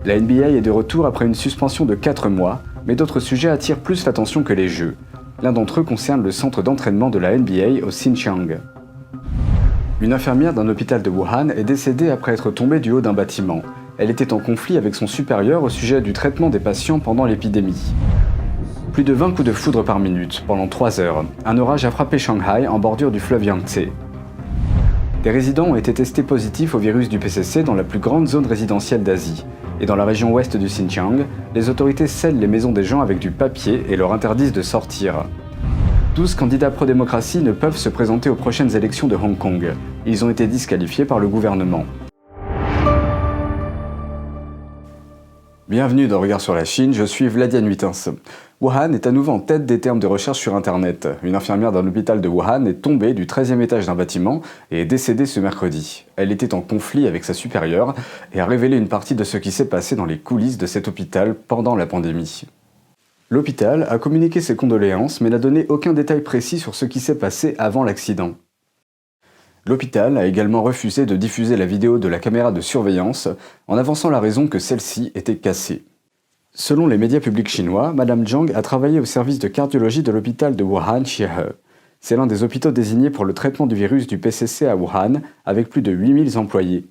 La NBA est de retour après une suspension de 4 mois, mais d'autres sujets attirent plus l'attention que les jeux. L'un d'entre eux concerne le centre d'entraînement de la NBA au Xinjiang. Une infirmière d'un hôpital de Wuhan est décédée après être tombée du haut d'un bâtiment. Elle était en conflit avec son supérieur au sujet du traitement des patients pendant l'épidémie. Plus de 20 coups de foudre par minute, pendant 3 heures. Un orage a frappé Shanghai en bordure du fleuve Yangtze. Des résidents ont été testés positifs au virus du PCC dans la plus grande zone résidentielle d'Asie. Et dans la région ouest du Xinjiang, les autorités scellent les maisons des gens avec du papier et leur interdisent de sortir. 12 candidats pro-démocratie ne peuvent se présenter aux prochaines élections de Hong Kong. Ils ont été disqualifiés par le gouvernement. Bienvenue dans Regard sur la Chine, je suis Vladian Huitens. Wuhan est à nouveau en tête des termes de recherche sur Internet. Une infirmière d'un hôpital de Wuhan est tombée du 13e étage d'un bâtiment et est décédée ce mercredi. Elle était en conflit avec sa supérieure et a révélé une partie de ce qui s'est passé dans les coulisses de cet hôpital pendant la pandémie. L'hôpital a communiqué ses condoléances mais n'a donné aucun détail précis sur ce qui s'est passé avant l'accident. L'hôpital a également refusé de diffuser la vidéo de la caméra de surveillance en avançant la raison que celle-ci était cassée. Selon les médias publics chinois, Madame Zhang a travaillé au service de cardiologie de l'hôpital de Wuhan-Xiehe. C'est l'un des hôpitaux désignés pour le traitement du virus du PCC à Wuhan, avec plus de 8000 employés.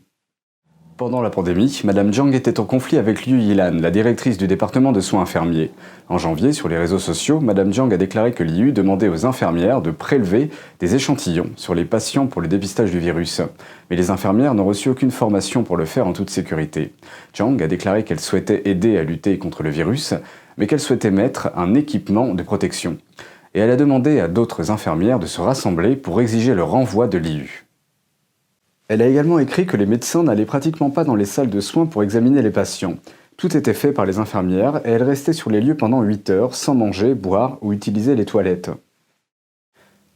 Pendant la pandémie, Madame Zhang était en conflit avec Liu Yilan, la directrice du département de soins infirmiers. En janvier, sur les réseaux sociaux, Madame Zhang a déclaré que Liu demandait aux infirmières de prélever des échantillons sur les patients pour le dépistage du virus. Mais les infirmières n'ont reçu aucune formation pour le faire en toute sécurité. Zhang a déclaré qu'elle souhaitait aider à lutter contre le virus, mais qu'elle souhaitait mettre un équipement de protection. Et elle a demandé à d'autres infirmières de se rassembler pour exiger le renvoi de Liu. Elle a également écrit que les médecins n'allaient pratiquement pas dans les salles de soins pour examiner les patients. Tout était fait par les infirmières et elles restaient sur les lieux pendant 8 heures sans manger, boire ou utiliser les toilettes.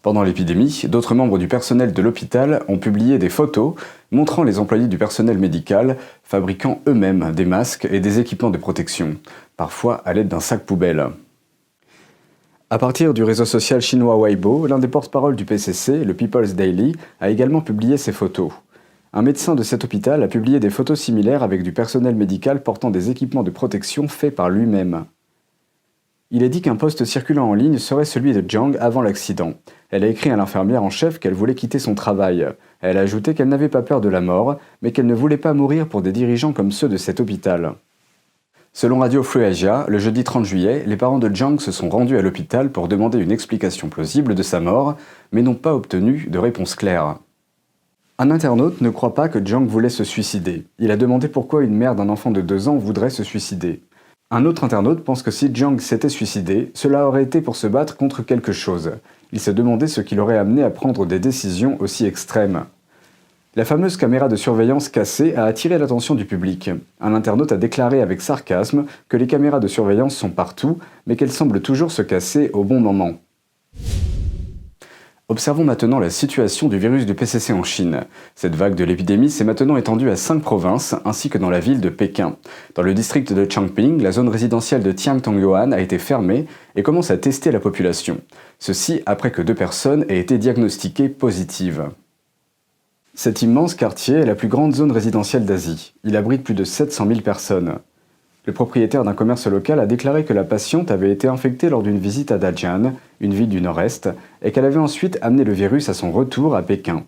Pendant l'épidémie, d'autres membres du personnel de l'hôpital ont publié des photos montrant les employés du personnel médical fabriquant eux-mêmes des masques et des équipements de protection, parfois à l'aide d'un sac poubelle. À partir du réseau social chinois Weibo, l'un des porte-paroles du PCC, le People's Daily, a également publié ces photos. Un médecin de cet hôpital a publié des photos similaires avec du personnel médical portant des équipements de protection faits par lui-même. Il est dit qu'un post circulant en ligne serait celui de Zhang avant l'accident. Elle a écrit à l'infirmière en chef qu'elle voulait quitter son travail. Elle a ajouté qu'elle n'avait pas peur de la mort, mais qu'elle ne voulait pas mourir pour des dirigeants comme ceux de cet hôpital. Selon Radio Free Asia, le jeudi 30 juillet, les parents de Zhang se sont rendus à l'hôpital pour demander une explication plausible de sa mort, mais n'ont pas obtenu de réponse claire. Un internaute ne croit pas que Zhang voulait se suicider. Il a demandé pourquoi une mère d'un enfant de 2 ans voudrait se suicider. Un autre internaute pense que si Zhang s'était suicidé, cela aurait été pour se battre contre quelque chose. Il s'est demandé ce qui l'aurait amené à prendre des décisions aussi extrêmes. La fameuse caméra de surveillance cassée a attiré l'attention du public. Un internaute a déclaré avec sarcasme que les caméras de surveillance sont partout, mais qu'elles semblent toujours se casser au bon moment. Observons maintenant la situation du virus du PCC en Chine. Cette vague de l'épidémie s'est maintenant étendue à 5 provinces, ainsi que dans la ville de Pékin. Dans le district de Changping, la zone résidentielle de Tiangtongyuan a été fermée et commence à tester la population. Ceci après que 2 personnes aient été diagnostiquées positives. Cet immense quartier est la plus grande zone résidentielle d'Asie. Il abrite plus de 700 000 personnes. Le propriétaire d'un commerce local a déclaré que la patiente avait été infectée lors d'une visite à Dajian, une ville du nord-est, et qu'elle avait ensuite amené le virus à son retour à Pékin.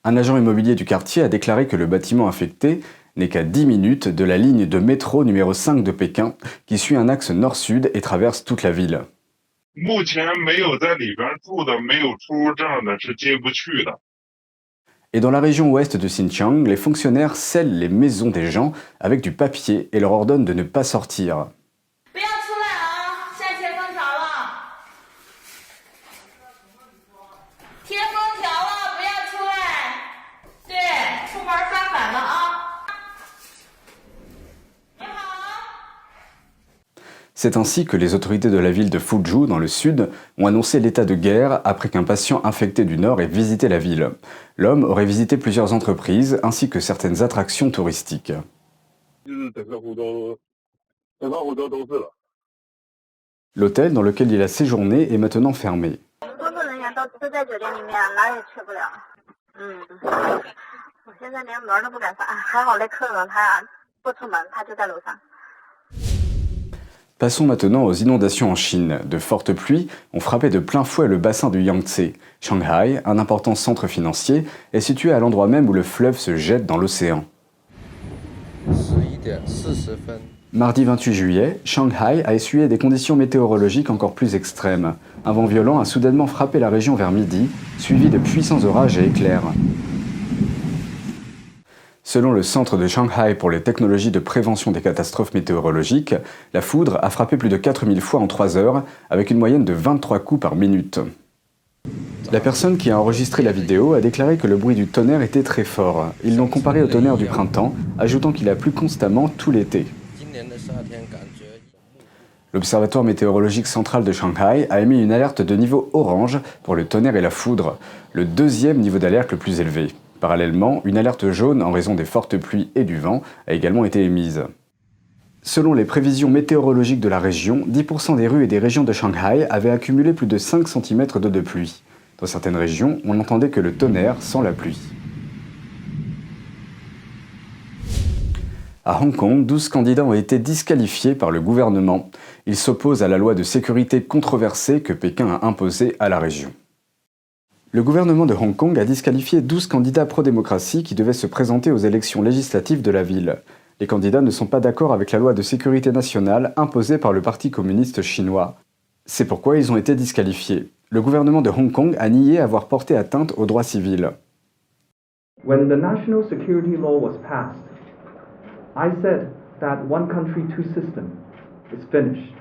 Un agent immobilier du quartier a déclaré que le bâtiment infecté n'est qu'à 10 minutes de la ligne de métro numéro 5 de Pékin, qui suit un axe nord-sud et traverse toute la ville. Et dans la région ouest de Xinjiang, les fonctionnaires scellent les maisons des gens avec du papier et leur ordonnent de ne pas sortir. C'est ainsi que les autorités de la ville de Fuzhou, dans le sud, ont annoncé l'état de guerre après qu'un patient infecté du nord ait visité la ville. L'homme aurait visité plusieurs entreprises ainsi que certaines attractions touristiques. L'hôtel dans lequel il a séjourné est maintenant fermé. 都在酒店里面，哪儿也去不了。我现在连门都不敢发，还好那客人他不出门，他就在楼上。 Passons maintenant aux inondations en Chine. De fortes pluies ont frappé de plein fouet le bassin du Yangtze. Shanghai, un important centre financier, est situé à l'endroit même où le fleuve se jette dans l'océan. Mardi 28 juillet, Shanghai a essuyé des conditions météorologiques encore plus extrêmes. Un vent violent a soudainement frappé la région vers midi, suivi de puissants orages et éclairs. Selon le Centre de Shanghai pour les technologies de prévention des catastrophes météorologiques, la foudre a frappé plus de 4000 fois en 3 heures, avec une moyenne de 23 coups par minute. La personne qui a enregistré la vidéo a déclaré que le bruit du tonnerre était très fort. Ils l'ont comparé au tonnerre du printemps, ajoutant qu'il a plu constamment tout l'été. L'Observatoire météorologique central de Shanghai a émis une alerte de niveau orange pour le tonnerre et la foudre, le deuxième niveau d'alerte le plus élevé. Parallèlement, une alerte jaune en raison des fortes pluies et du vent a également été émise. Selon les prévisions météorologiques de la région, 10% des rues et des régions de Shanghai avaient accumulé plus de 5 cm d'eau de pluie. Dans certaines régions, on n'entendait que le tonnerre sans la pluie. À Hong Kong, 12 candidats ont été disqualifiés par le gouvernement. Ils s'opposent à la loi de sécurité controversée que Pékin a imposée à la région. Le gouvernement de Hong Kong a disqualifié 12 candidats pro-démocratie qui devaient se présenter aux élections législatives de la ville. Les candidats ne sont pas d'accord avec la loi de sécurité nationale imposée par le Parti communiste chinois. C'est pourquoi ils ont été disqualifiés. Le gouvernement de Hong Kong a nié avoir porté atteinte aux droits civils. When the national security law was passed, I said that one country, two system is finished.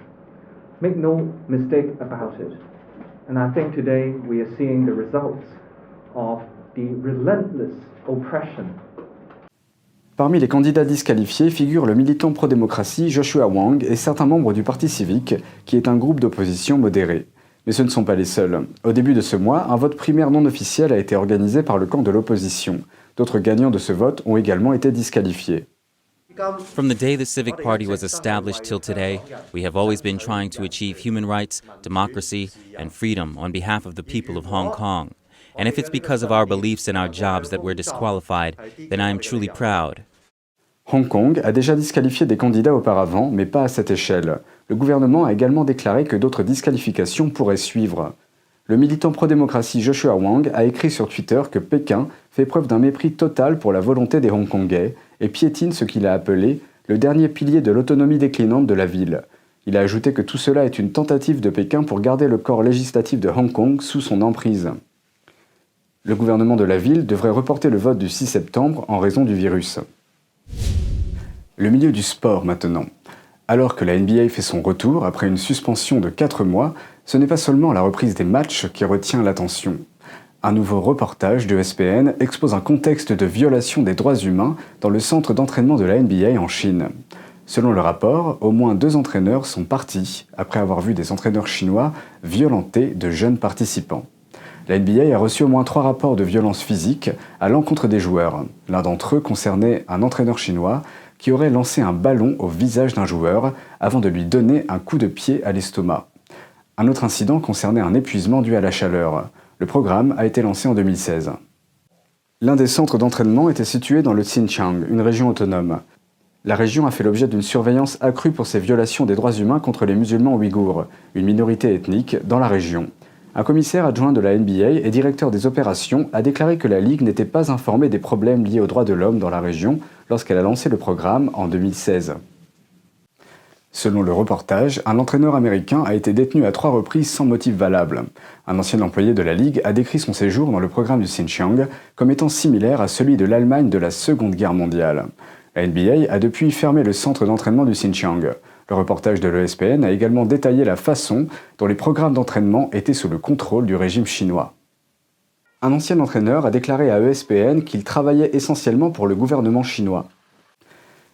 Make no mistake about it. And I think today we are seeing the results of the relentless oppression. Parmi les candidats disqualifiés figurent le militant pro-démocratie Joshua Wong et certains membres du Parti civique, qui est un groupe d'opposition modéré. Mais ce ne sont pas les seuls. Au début de ce mois, un vote primaire non officiel a été organisé par le camp de l'opposition. D'autres gagnants de ce vote ont également été disqualifiés. From the day the Civic Party was established till today, we have always been trying to achieve human rights, democracy, and freedom on behalf of the people of Hong Kong. And if it's because of our beliefs and our jobs that we're disqualified, then I am truly proud. Hong Kong a déjà disqualifié des candidats auparavant, mais pas à cette échelle. Le gouvernement a également déclaré que d'autres disqualifications pourraient suivre. Le militant pro-démocratie Joshua Wong a écrit sur Twitter que Pékin fait preuve d'un mépris total pour la volonté des Hongkongais et piétine ce qu'il a appelé le dernier pilier de l'autonomie déclinante de la ville. Il a ajouté que tout cela est une tentative de Pékin pour garder le corps législatif de Hong Kong sous son emprise. Le gouvernement de la ville devrait reporter le vote du 6 septembre en raison du virus. Le milieu du sport maintenant. Alors que la NBA fait son retour après une suspension de 4 mois, ce n'est pas seulement la reprise des matchs qui retient l'attention. Un nouveau reportage de ESPN expose un contexte de violation des droits humains dans le centre d'entraînement de la NBA en Chine. Selon le rapport, au moins 2 entraîneurs sont partis après avoir vu des entraîneurs chinois violenter de jeunes participants. La NBA a reçu au moins 3 rapports de violence physique à l'encontre des joueurs. L'un d'entre eux concernait un entraîneur chinois qui aurait lancé un ballon au visage d'un joueur avant de lui donner un coup de pied à l'estomac. Un autre incident concernait un épuisement dû à la chaleur. Le programme a été lancé en 2016. L'un des centres d'entraînement était situé dans le Xinjiang, une région autonome. La région a fait l'objet d'une surveillance accrue pour ses violations des droits humains contre les musulmans ouïghours, une minorité ethnique dans la région. Un commissaire adjoint de la NBA et directeur des opérations a déclaré que la Ligue n'était pas informée des problèmes liés aux droits de l'homme dans la région lorsqu'elle a lancé le programme en 2016. Selon le reportage, un entraîneur américain a été détenu à 3 reprises sans motif valable. Un ancien employé de la Ligue a décrit son séjour dans le programme du Xinjiang comme étant similaire à celui de l'Allemagne de la Seconde Guerre mondiale. La NBA a depuis fermé le centre d'entraînement du Xinjiang. Le reportage de l'ESPN a également détaillé la façon dont les programmes d'entraînement étaient sous le contrôle du régime chinois. Un ancien entraîneur a déclaré à ESPN qu'il travaillait essentiellement pour le gouvernement chinois.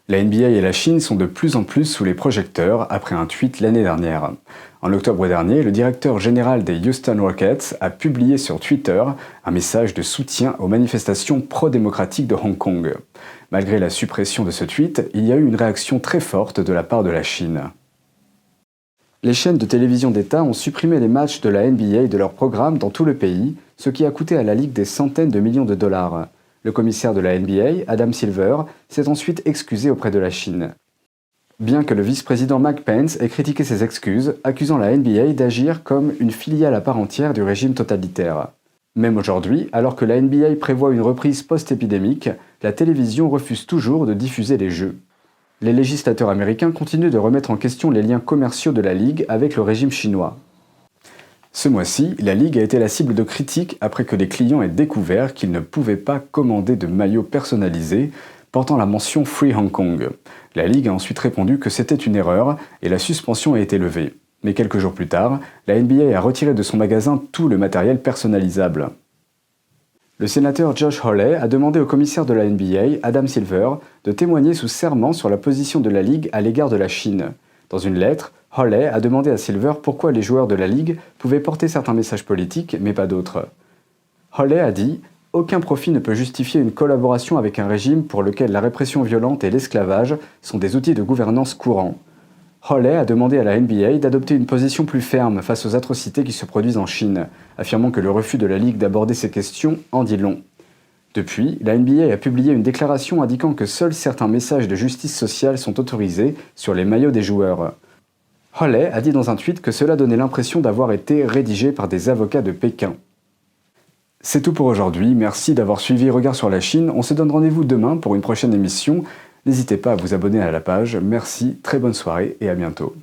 La NBA et la Chine sont de plus en plus sous les projecteurs après un tweet l'année dernière. En octobre dernier, le directeur général des Houston Rockets a publié sur Twitter un message de soutien aux manifestations pro-démocratiques de Hong Kong. Malgré la suppression de ce tweet, il y a eu une réaction très forte de la part de la Chine. Les chaînes de télévision d'État ont supprimé les matchs de la NBA de leur programme dans tout le pays, ce qui a coûté à la Ligue des centaines de millions de dollars. Le commissaire de la NBA, Adam Silver, s'est ensuite excusé auprès de la Chine. Bien que le vice-président Mike Pence ait critiqué ces excuses, accusant la NBA d'agir comme une filiale à part entière du régime totalitaire. Même aujourd'hui, alors que la NBA prévoit une reprise post-épidémique, la télévision refuse toujours de diffuser les jeux. Les législateurs américains continuent de remettre en question les liens commerciaux de la Ligue avec le régime chinois. Ce mois-ci, la Ligue a été la cible de critiques après que les clients aient découvert qu'ils ne pouvaient pas commander de maillots personnalisés portant la mention Free Hong Kong. La Ligue a ensuite répondu que c'était une erreur et la suspension a été levée. Mais quelques jours plus tard, la NBA a retiré de son magasin tout le matériel personnalisable. Le sénateur Josh Hawley a demandé au commissaire de la NBA, Adam Silver, de témoigner sous serment sur la position de la Ligue à l'égard de la Chine. Dans une lettre, Hawley a demandé à Silver pourquoi les joueurs de la Ligue pouvaient porter certains messages politiques, mais pas d'autres. Hawley a dit « Aucun profit ne peut justifier une collaboration avec un régime pour lequel la répression violente et l'esclavage sont des outils de gouvernance courants. » Hawley a demandé à la NBA d'adopter une position plus ferme face aux atrocités qui se produisent en Chine, affirmant que le refus de la Ligue d'aborder ces questions en dit long. Depuis, la NBA a publié une déclaration indiquant que seuls certains messages de justice sociale sont autorisés sur les maillots des joueurs. Hawley a dit dans un tweet que cela donnait l'impression d'avoir été rédigé par des avocats de Pékin. C'est tout pour aujourd'hui, merci d'avoir suivi Regard sur la Chine, on se donne rendez-vous demain pour une prochaine émission. N'hésitez pas à vous abonner à la page, merci, très bonne soirée et à bientôt.